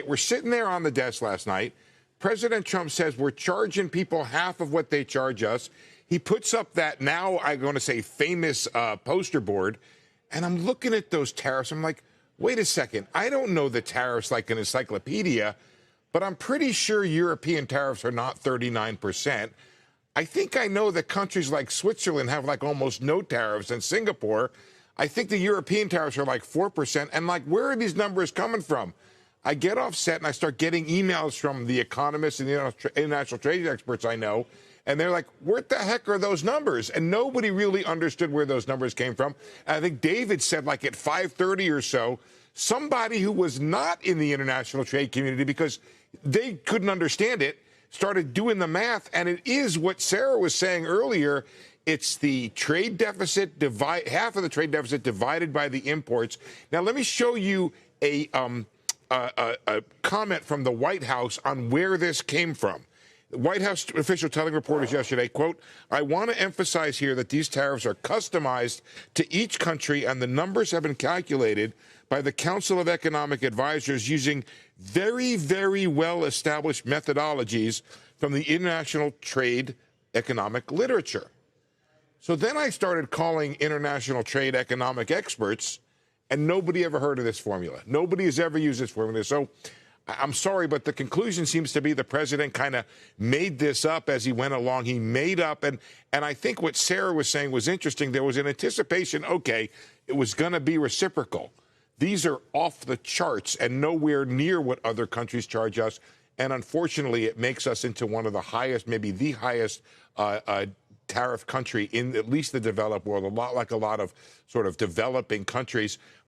We're sitting there on the desk last night. President Trump says we're charging people half of what they charge us. He puts up that, now I'm going to say, famous poster board, and I'm looking at those tariffs. I'm like, wait a second. I don't know the tariffs like an encyclopedia, but I'm pretty sure European tariffs are not 39%. I think I know that countries like Switzerland have like almost no tariffs, and Singapore. I think the European tariffs are like 4%. And like, where are these numbers coming from? I get offset and I start getting emails from the economists and the international trade experts I know, and they're like, what the heck are those numbers? And nobody really understood where those numbers came from. And I think David said, like at 5:30 or so, somebody who was not in the international trade community, because they couldn't understand it, started doing the math. And it is what Sarah was saying earlier. It's the trade deficit, half of the trade deficit divided by the imports. Now, let me show you a comment from the White House on where this came from. The White House official telling reporters yesterday, quote, I want to emphasize here that these tariffs are customized to each country, and the numbers have been calculated by the Council of Economic Advisors using very, very well-established methodologies from the international trade economic literature. So then I started calling international trade economic experts, and nobody ever heard of this formula. Nobody has ever used this formula. So I'm sorry, but the conclusion seems to be the president kind of made this up as he went along. He made up, and I think what Sarah was saying was interesting. There was an anticipation, okay, it was going to be reciprocal. These are off the charts and nowhere near what other countries charge us. And unfortunately, it makes us into one of the highest, maybe the highest tariff country in at least the developed world, a lot like a lot of sort of developing countries.